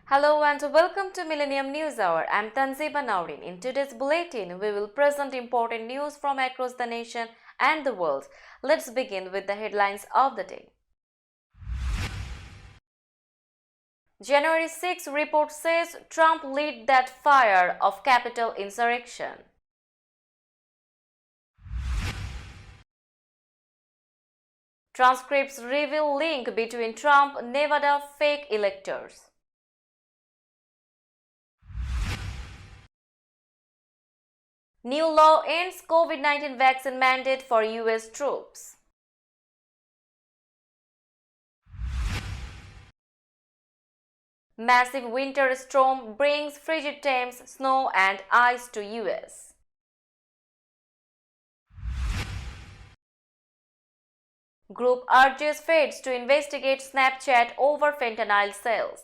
Hello and welcome to Millennium News Hour. I'm Tanziba Naurin. In today's bulletin, we will present important news from across the nation and the world. Let's begin with the headlines of the day. January 6 report says Trump lit that fire of Capitol insurrection. Transcripts reveal link between Trump Nevada fake electors. New law ends COVID-19 vaccine mandate for US troops. Massive winter storm brings frigid temps, snow and ice to US. Group urges feds to investigate Snapchat over fentanyl sales.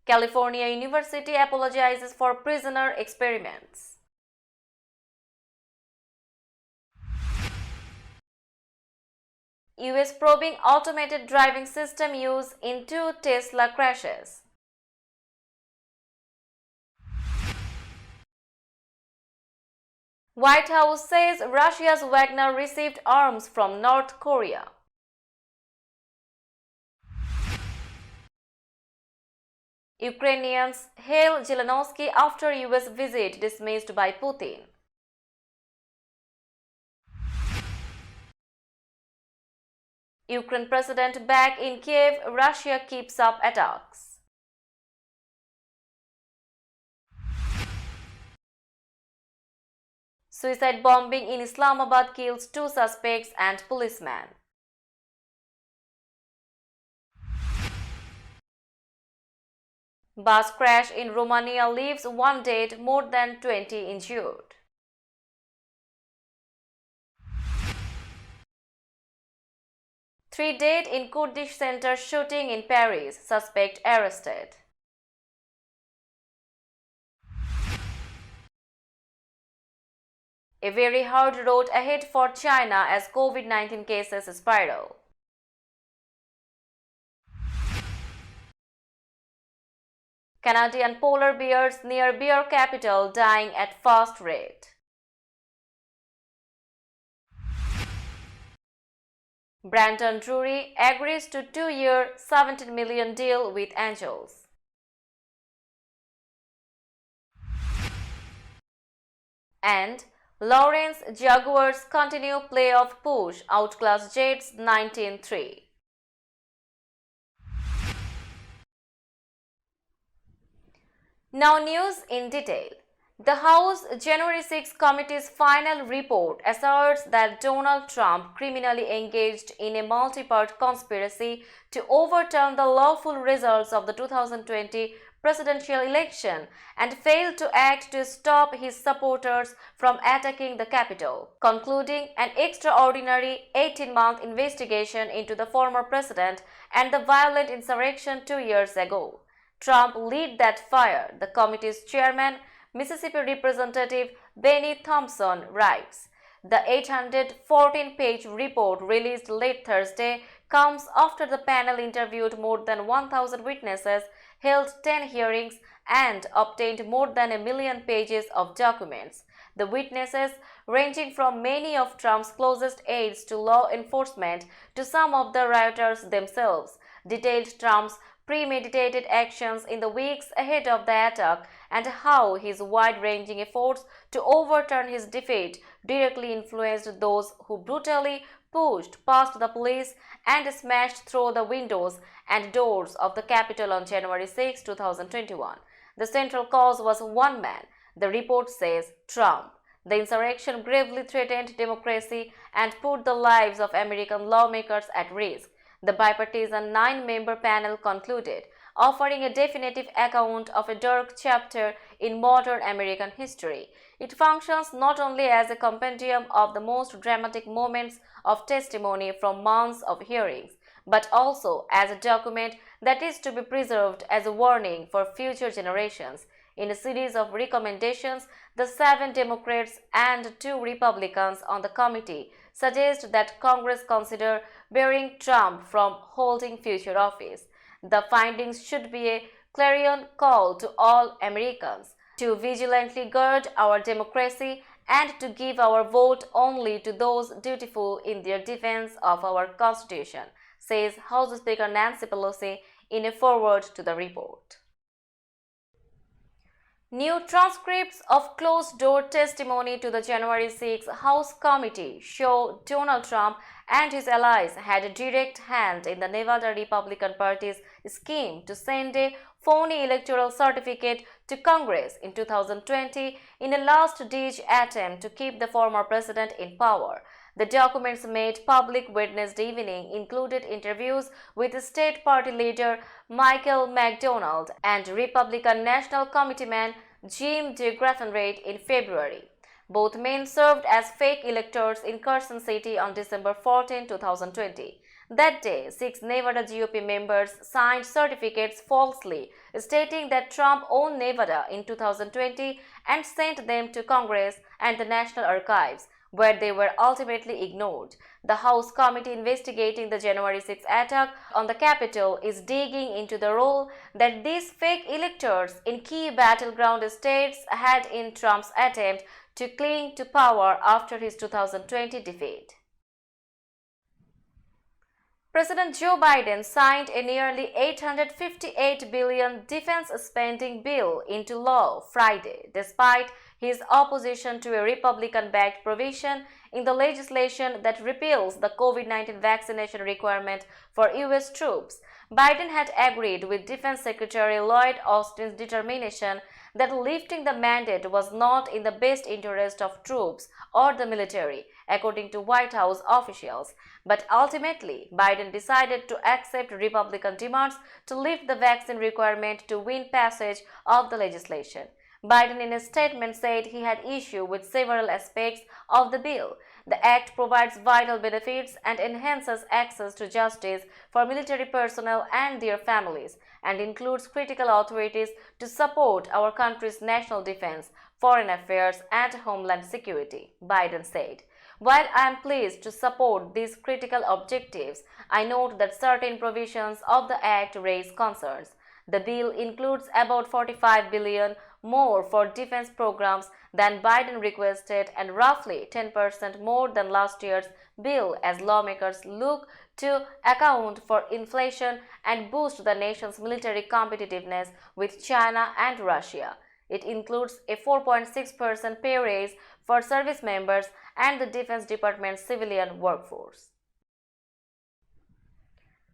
California University apologizes for prisoner experiments. US probing automated driving system use in 2 Tesla crashes. White House says Russia's Wagner received arms from North Korea. Ukrainians hail Zelensky after US visit dismissed by Putin. Ukraine president back in Kiev, Russia keeps up attacks. Suicide bombing in Islamabad kills 2 suspects and policeman. Bus crash in Romania leaves 1 dead, more than 20 injured. Three dead in Kurdish center shooting in Paris, suspect arrested. A very hard road ahead for China as COVID-19 cases spiral. Canadian polar bears near bear capital dying at fast rate. Brandon Drury agrees to 2-year, $17 million deal with Angels. And Lawrence Jaguars continue playoff push, outclass Jets 19-3. Now news in detail. The House January 6 Committee's final report asserts that Donald Trump criminally engaged in a multi-part conspiracy to overturn the lawful results of the 2020 presidential election and failed to act to stop his supporters from attacking the Capitol, concluding an extraordinary 18-month investigation into the former president and the violent insurrection 2 years ago. Trump lit that fire, the committee's chairman, Mississippi Representative Benny Thompson writes. The 814-page report released late Thursday comes after the panel interviewed more than 1,000 witnesses, held 10 hearings, and obtained more than 1 million pages of documents. The witnesses, ranging from many of Trump's closest aides to law enforcement to some of the rioters themselves, detailed Trump's premeditated actions in the weeks ahead of the attack and how his wide-ranging efforts to overturn his defeat directly influenced those who brutally pushed past the police and smashed through the windows and doors of the Capitol on January 6, 2021. The central cause was one man, the report says Trump. The insurrection gravely threatened democracy and put the lives of American lawmakers at risk, the bipartisan 9-member panel concluded, offering a definitive account of a dark chapter in modern American history. It functions not only as a compendium of the most dramatic moments of testimony from months of hearings, but also as a document that is to be preserved as a warning for future generations. In a series of recommendations, the 7 Democrats and 2 Republicans on the committee suggest that Congress consider barring Trump from holding future office. The findings should be a clarion call to all Americans to vigilantly guard our democracy and to give our vote only to those dutiful in their defense of our Constitution, says House Speaker Nancy Pelosi in a foreword to the report. New transcripts of closed-door testimony to the January 6 House Committee show Donald Trump and his allies had a direct hand in the Nevada Republican Party's scheme to send a phony electoral certificate to Congress in 2020 in a last-ditch attempt to keep the former president in power. The documents made public Wednesday evening included interviews with state party leader Michael McDonald and Republican National Committeeman Jim DeGraffenreid in February. Both men served as fake electors in Carson City on December 14, 2020. That day, 6 Nevada GOP members signed certificates falsely, stating that Trump owned Nevada in 2020 and sent them to Congress and the National Archives, where they were ultimately ignored. The House committee investigating the January 6 attack on the Capitol is digging into the role that these fake electors in key battleground states had in Trump's attempt to cling to power after his 2020 defeat. President Joe Biden signed a nearly $858 billion defense spending bill into law Friday, despite his opposition to a Republican-backed provision in the legislation that repeals the COVID-19 vaccination requirement for U.S. troops. Biden had agreed with Defense Secretary Lloyd Austin's determination that lifting the mandate was not in the best interest of troops or the military, according to White House officials. But ultimately, Biden decided to accept Republican demands to lift the vaccine requirement to win passage of the legislation. Biden in a statement said he had issue with several aspects of the bill. The act provides vital benefits and enhances access to justice for military personnel and their families, and includes critical authorities to support our country's national defense, foreign affairs, and homeland security, Biden said. While I am pleased to support these critical objectives, I note that certain provisions of the act raise concerns. The bill includes about $45 billion more for defense programs than Biden requested and roughly 10% more than last year's bill as lawmakers look to account for inflation and boost the nation's military competitiveness with China and Russia. It includes a 4.6% pay raise for service members and the Defense Department's civilian workforce.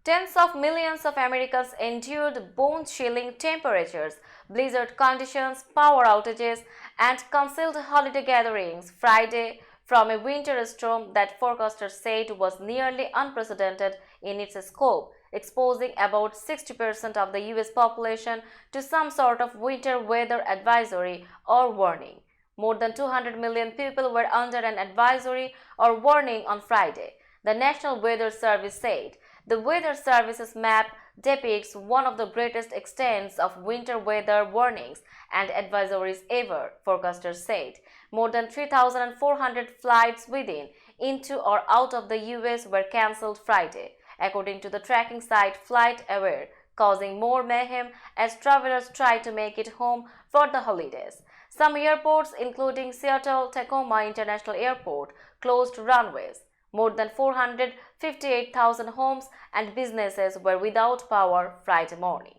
Tens of millions of Americans endured bone-chilling temperatures, blizzard conditions, power outages, and concealed holiday gatherings Friday from a winter storm that forecasters said was nearly unprecedented in its scope, exposing about 60% of the U.S. population to some sort of winter weather advisory or warning. More than 200 million people were under an advisory or warning on Friday, the National Weather Service said. The Weather Service's map depicts one of the greatest extents of winter weather warnings and advisories ever, forecasters said. More than 3,400 flights within, into or out of the U.S. were cancelled Friday, according to the tracking site FlightAware, causing more mayhem as travelers try to make it home for the holidays. Some airports, including Seattle-Tacoma International Airport, closed runways. More than 458,000 homes and businesses were without power Friday morning.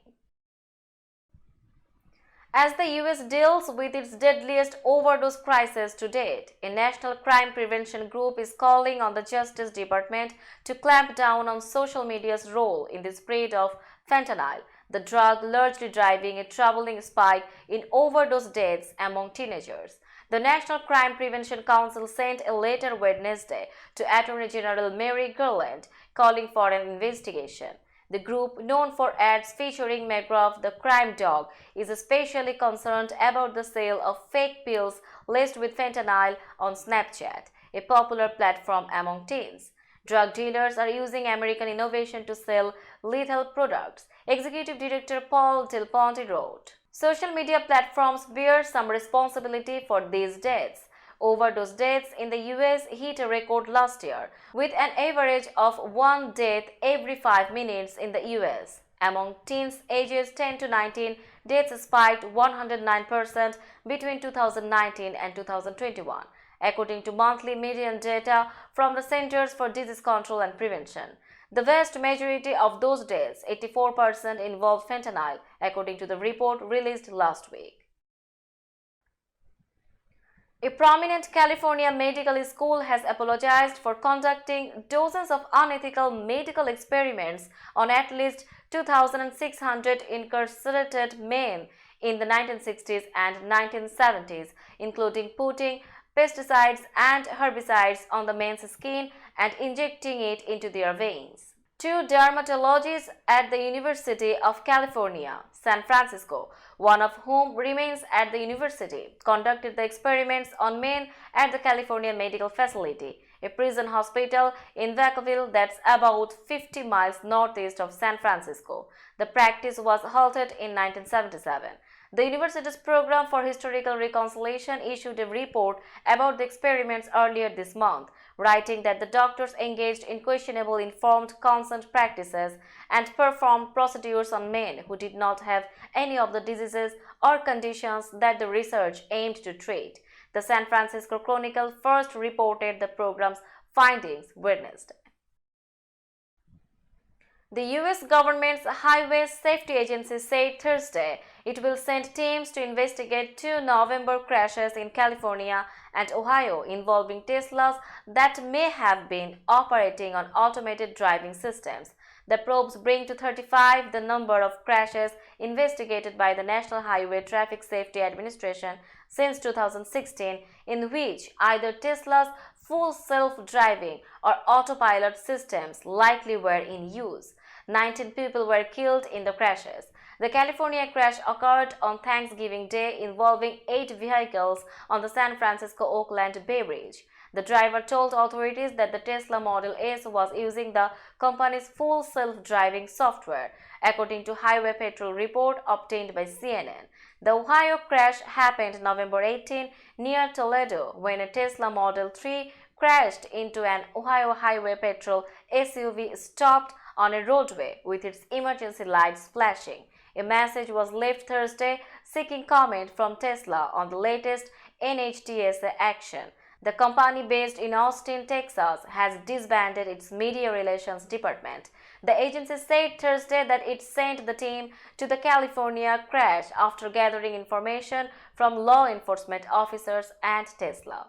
As the U.S. deals with its deadliest overdose crisis to date, a national crime prevention group is calling on the Justice Department to clamp down on social media's role in the spread of fentanyl, the drug largely driving a troubling spike in overdose deaths among teenagers. The National Crime Prevention Council sent a letter Wednesday to Attorney General Merrick Garland calling for an investigation. The group, known for ads featuring McGruff the crime dog, is especially concerned about the sale of fake pills laced with fentanyl on Snapchat, a popular platform among teens. Drug dealers are using American innovation to sell lethal products, Executive Director Paul Del Ponte wrote. Social media platforms bear some responsibility for these deaths. Overdose deaths in the US hit a record last year, with an average of one death every 5 minutes in the US. Among teens ages 10 to 19, deaths spiked 109% between 2019 and 2021, according to monthly median data from the Centers for Disease Control and Prevention. The vast majority of those deaths, 84%, involved fentanyl, according to the report released last week. A prominent California medical school has apologized for conducting dozens of unethical medical experiments on at least 2,600 incarcerated men in the 1960s and 1970s, including putting pesticides and herbicides on the men's skin and injecting it into their veins. Two dermatologists at the University of California, San Francisco, one of whom remains at the university, conducted the experiments on men at the California Medical Facility, a prison hospital in Vacaville that's about 50 miles northeast of San Francisco. The practice was halted in 1977. The university's Program for Historical Reconciliation issued a report about the experiments earlier this month, writing that the doctors engaged in questionable informed consent practices and performed procedures on men who did not have any of the diseases or conditions that the research aimed to treat. The San Francisco Chronicle first reported the program's findings Wednesday. The U.S. government's Highway Safety Agency said Thursday it will send teams to investigate two November crashes in California and Ohio involving Teslas that may have been operating on automated driving systems. The probes bring to 35 the number of crashes investigated by the National Highway Traffic Safety Administration since 2016, in which either Tesla's full self-driving or autopilot systems likely were in use. 19 people were killed in the crashes. The California crash occurred on Thanksgiving Day involving 8 vehicles on the San Francisco-Oakland Bay Bridge. The driver told authorities that the Tesla Model S was using the company's full self-driving software, according to Highway Patrol report obtained by CNN. The Ohio crash happened November 18 near Toledo when a Tesla Model 3 crashed into an Ohio Highway Patrol SUV stopped on a roadway with its emergency lights flashing. A message was left Thursday seeking comment from Tesla on the latest NHTSA action. The company based in Austin, Texas, has disbanded its media relations department. The agency said Thursday that it sent the team to the California crash after gathering information from law enforcement officers and Tesla.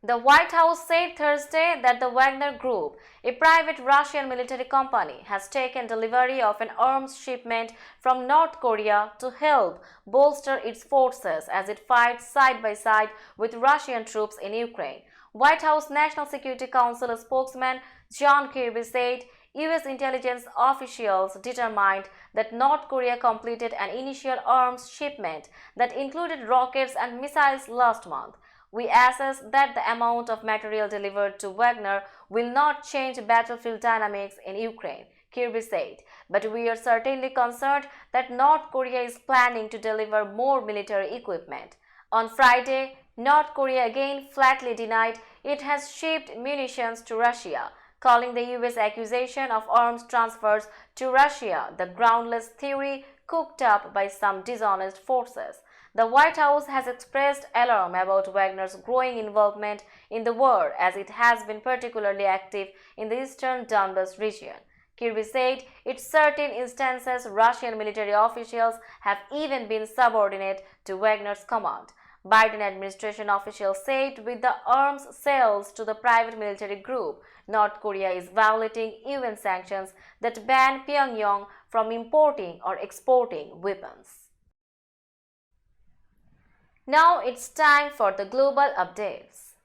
The White House said Thursday that the Wagner Group, a private Russian military company, has taken delivery of an arms shipment from North Korea to help bolster its forces as it fights side by side with Russian troops in Ukraine. White House National Security Council spokesman John Kirby said U.S. intelligence officials determined that North Korea completed an initial arms shipment that included rockets and missiles last month. We assess that the amount of material delivered to Wagner will not change battlefield dynamics in Ukraine, Kirby said, but we are certainly concerned that North Korea is planning to deliver more military equipment. On Friday, North Korea again flatly denied it has shipped munitions to Russia, calling the U.S. accusation of arms transfers to Russia the groundless theory cooked up by some dishonest forces. The White House has expressed alarm about Wagner's growing involvement in the war, as it has been particularly active in the eastern Donbas region. Kirby said in certain instances Russian military officials have even been subordinate to Wagner's command. Biden administration officials said with the arms sales to the private military group, North Korea is violating UN sanctions that ban Pyongyang from importing or exporting weapons. Now it's time for the global updates.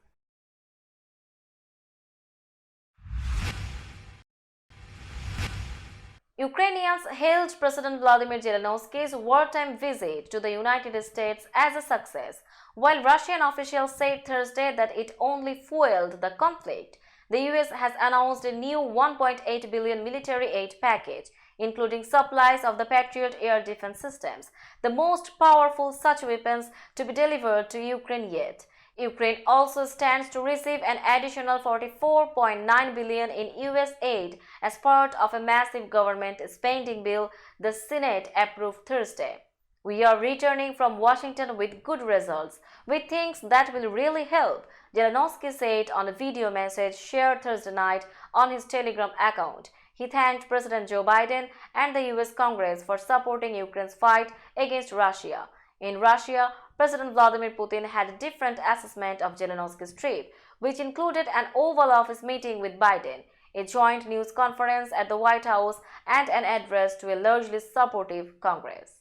Ukrainians hailed President Vladimir Zelensky's wartime visit to the United States as a success, while Russian officials said Thursday that it only fueled the conflict. The US has announced a new $1.8 billion military aid package, including supplies of the Patriot air defense systems, the most powerful such weapons to be delivered to Ukraine yet. Ukraine also stands to receive an additional 44.9 billion in US aid as part of a massive government spending bill the Senate approved Thursday. We are returning from Washington with good results. We think that will really help, Zelensky said on a video message shared Thursday night on his Telegram account. He thanked President Joe Biden and the US Congress for supporting Ukraine's fight against Russia. In Russia, President Vladimir Putin had a different assessment of Zelensky's trip, which included an Oval Office meeting with Biden, a joint news conference at the White House, and an address to a largely supportive Congress.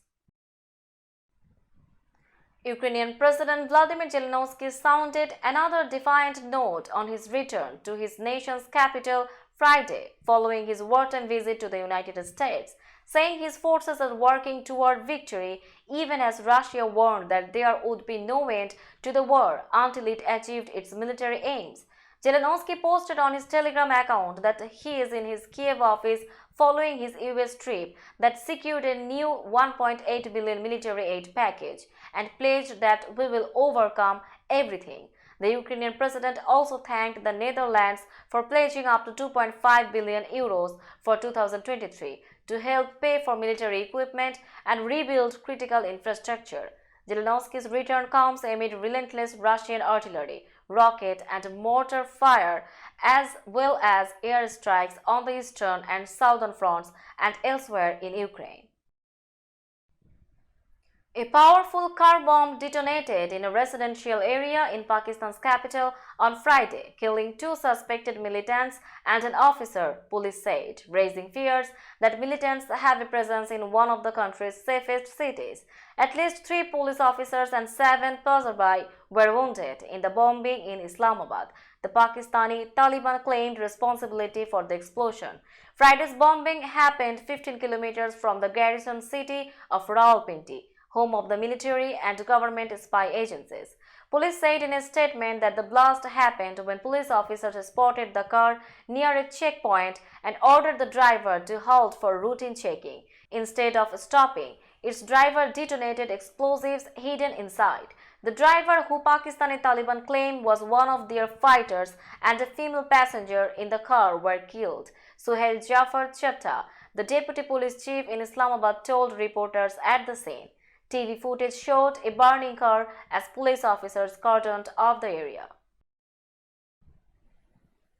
Ukrainian President Vladimir Zelensky sounded another defiant note on his return to his nation's capital Friday following his wartime visit to the United States, saying his forces are working toward victory even as Russia warned that there would be no end to the war until it achieved its military aims. Zelensky posted on his Telegram account that he is in his Kiev office following his US trip that secured a new 1.8 billion military aid package and pledged that we will overcome everything. The Ukrainian president also thanked the Netherlands for pledging up to 2.5 billion euros for 2023 to help pay for military equipment and rebuild critical infrastructure. Zelensky's return comes amid relentless Russian artillery, rocket and mortar fire as well as airstrikes on the eastern and southern fronts and elsewhere in Ukraine. A powerful car bomb detonated in a residential area in Pakistan's capital on Friday, killing 2 suspected militants and an officer, police said, raising fears that militants have a presence in one of the country's safest cities. At least 3 police officers and 7 passersby were wounded in the bombing in Islamabad. The Pakistani Taliban claimed responsibility for the explosion. Friday's bombing happened 15 kilometers from the garrison city of Rawalpindi, home of the military and government spy agencies. Police said in a statement that the blast happened when police officers spotted the car near a checkpoint and ordered the driver to halt for routine checking. Instead of stopping, its driver detonated explosives hidden inside. The driver, who Pakistani Taliban claim was one of their fighters, and a female passenger in the car were killed. Suhail Jafar Chatta, the deputy police chief in Islamabad, told reporters at the scene. TV footage showed a burning car as police officers cordoned off the area.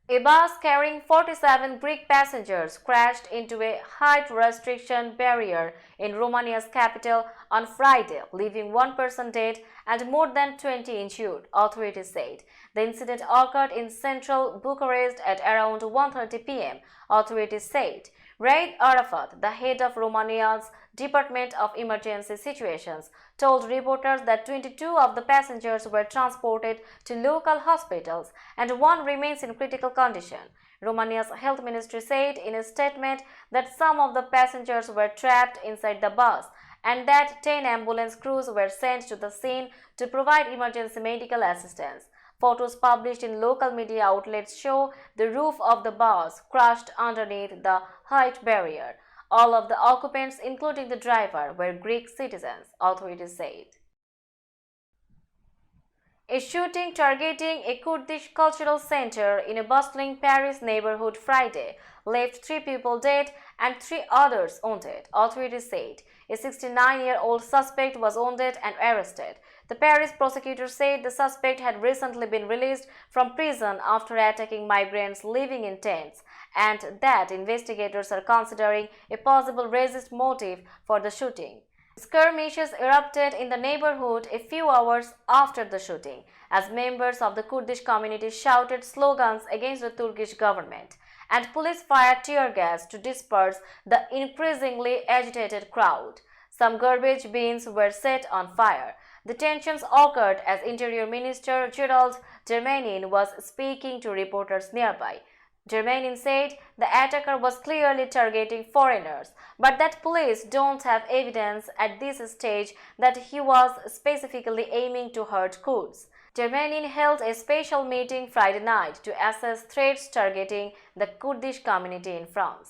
A bus carrying 47 Greek passengers crashed into a height restriction barrier in Romania's capital on Friday, leaving 1 person dead and more than 20 injured, authorities said. The incident occurred in central Bucharest at around 1:30 p.m., authorities said. Raed Arafat, the head of Romania's Department of Emergency Situations, told reporters that 22 of the passengers were transported to local hospitals and 1 remains in critical condition. Romania's health ministry said in a statement that some of the passengers were trapped inside the bus and that 10 ambulance crews were sent to the scene to provide emergency medical assistance. Photos published in local media outlets show the roof of the bus crushed underneath the height barrier. All of the occupants, including the driver, were Greek citizens, authorities said. A shooting targeting a Kurdish cultural center in a bustling Paris neighborhood Friday left 3 people dead and 3 others wounded, authorities said. A 69-year-old suspect was wounded and arrested. The Paris prosecutor said the suspect had recently been released from prison after attacking migrants living in tents, and that investigators are considering a possible racist motive for the shooting. Skirmishes erupted in the neighborhood a few hours after the shooting, as members of the Kurdish community shouted slogans against the Turkish government, and police fired tear gas to disperse the increasingly agitated crowd. Some garbage bins were set on fire. The tensions occurred as Interior Minister Gerald Darmanin was speaking to reporters nearby. Darmanin said the attacker was clearly targeting foreigners, but that police don't have evidence at this stage that he was specifically aiming to hurt Kurds. Darmanin held a special meeting Friday night to assess threats targeting the Kurdish community in France.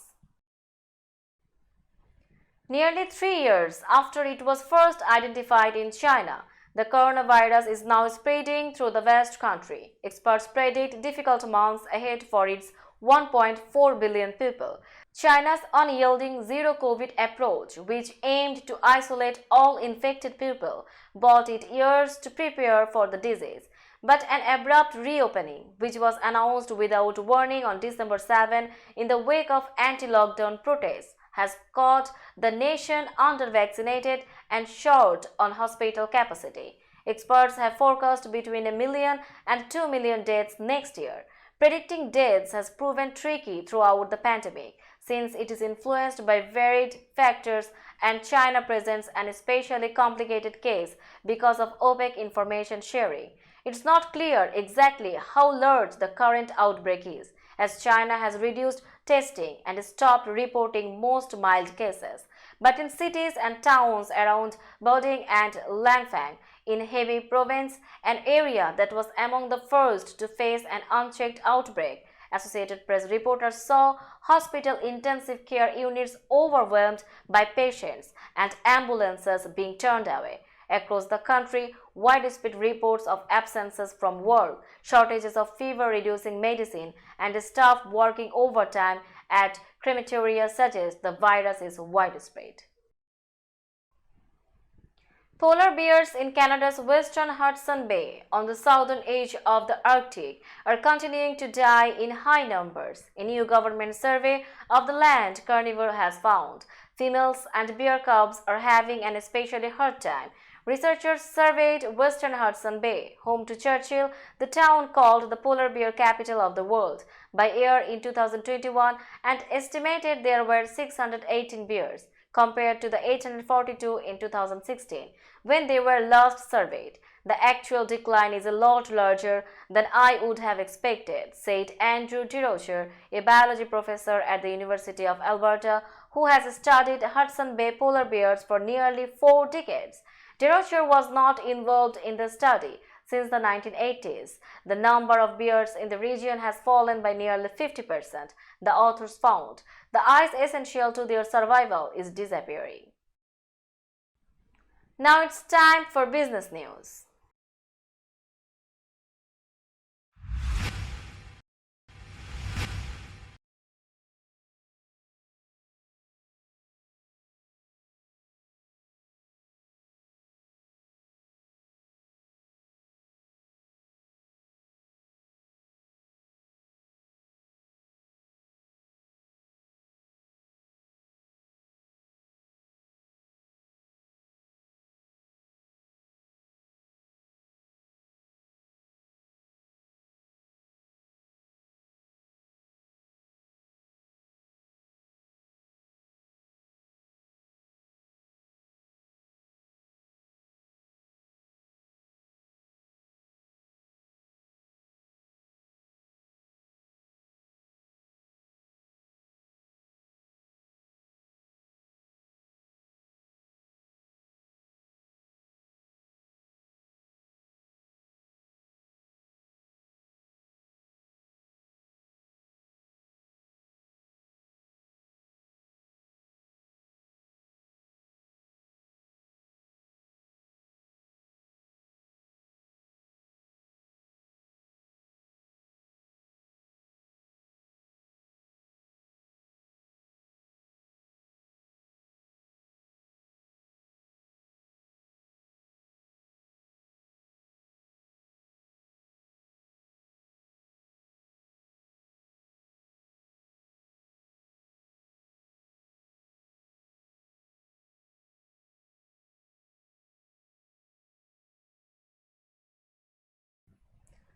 Nearly 3 years after it was first identified in China, the coronavirus is now spreading through the West country. Experts predict difficult months ahead for its 1.4 billion people. China's unyielding zero-COVID approach, which aimed to isolate all infected people, bought it years to prepare for the disease. But an abrupt reopening, which was announced without warning on December 7 in the wake of anti-lockdown protests, has caught the nation under-vaccinated and short on hospital capacity. Experts have forecast between 1 million and 2 million deaths next year. Predicting deaths has proven tricky throughout the pandemic, since it is influenced by varied factors and China presents an especially complicated case because of opaque information sharing. It's not clear exactly how large the current outbreak is, as China has reduced testing and stopped reporting most mild cases. But in cities and towns around Beijing and Langfang, in Hebei province, an area that was among the first to face an unchecked outbreak, Associated Press reporters saw hospital intensive care units overwhelmed by patients and ambulances being turned away. Across the country, widespread reports of absences from work, shortages of fever-reducing medicine, and staff working overtime at crematoria suggest the virus is widespread. Polar bears in Canada's western Hudson Bay, on the southern edge of the Arctic, are continuing to die in high numbers. A new government survey of the land carnivore has found females and bear cubs are having an especially hard time. Researchers surveyed western Hudson Bay, home to Churchill, the town called the polar bear capital of the world, by air in 2021 and estimated there were 618 bears, compared to the 842 in 2016, when they were last surveyed. The actual decline is a lot larger than I would have expected, said Andrew DeRocher, a biology professor at the University of Alberta, who has studied Hudson Bay polar bears for nearly 4 decades. DeRocher was not involved in the study since the 1980s. The number of bears in the region has fallen by nearly 50%, the authors found. The ice essential to their survival is disappearing. Now it's time for business news.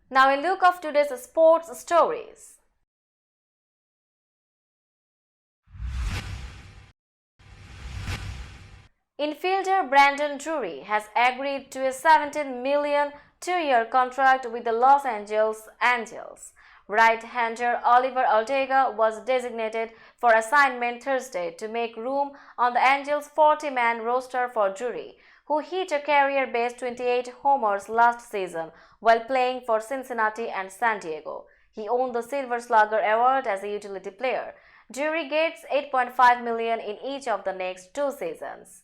Now a look of today's sports stories. Infielder Brandon Drury has agreed to a $17 million two-year contract with the Los Angeles Angels. Right-hander Oliver Ortega was designated for assignment Thursday to make room on the Angels' 40-man roster for Drury, who hit a career-best 28 homers last season while playing for Cincinnati and San Diego. He won the Silver Slugger Award as a utility player. Jury gets 8.5 million in each of the next 2 seasons.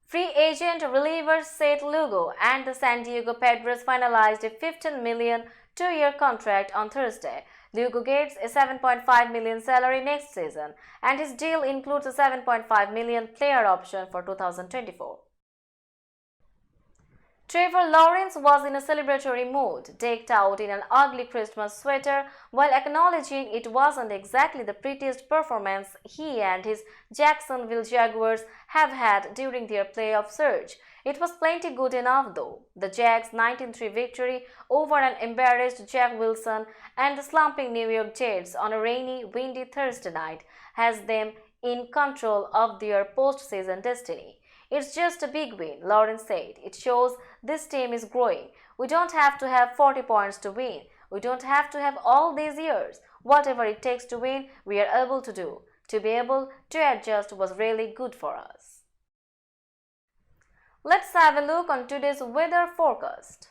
Free agent reliever Seth Lugo and the San Diego Padres finalized a $15 million two-year contract on Thursday. Lugo gets a $7.5 million salary next season, and his deal includes a $7.5 million player option for 2024. Trevor Lawrence was in a celebratory mood, decked out in an ugly Christmas sweater, while acknowledging it wasn't exactly the prettiest performance he and his Jacksonville Jaguars have had during their playoff surge. It was plenty good enough though. The Jags' 19-3 victory over an embarrassed Jack Wilson and the slumping New York Jets on a rainy, windy Thursday night has them in control of their postseason destiny. It's just a big win, Lawrence said. It shows this team is growing. We don't have to have 40 points to win. We don't have to have all these years. Whatever it takes to win, we are able to do. To be able to adjust was really good for us. Let's have a look on today's weather forecast.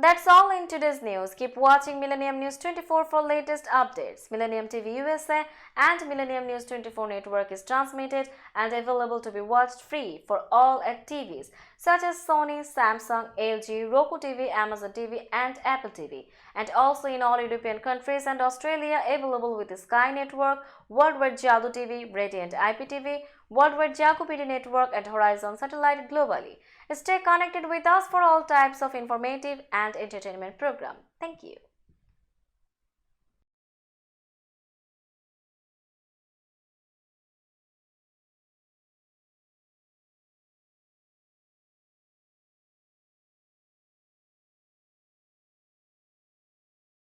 That's all in today's news. Keep watching Millennium News 24 for latest updates. Millennium TV USA and Millennium News 24 network is transmitted and available to be watched free for all at TVs such as Sony, Samsung, LG, Roku TV, Amazon TV and Apple TV, and also in all European countries and Australia available with the Sky Network, Worldwide Jadoo TV, Radiant IPTV, Worldwide Jacopedi Network and Horizon Satellite globally. Stay connected with us for all types of informative and entertainment program. Thank you.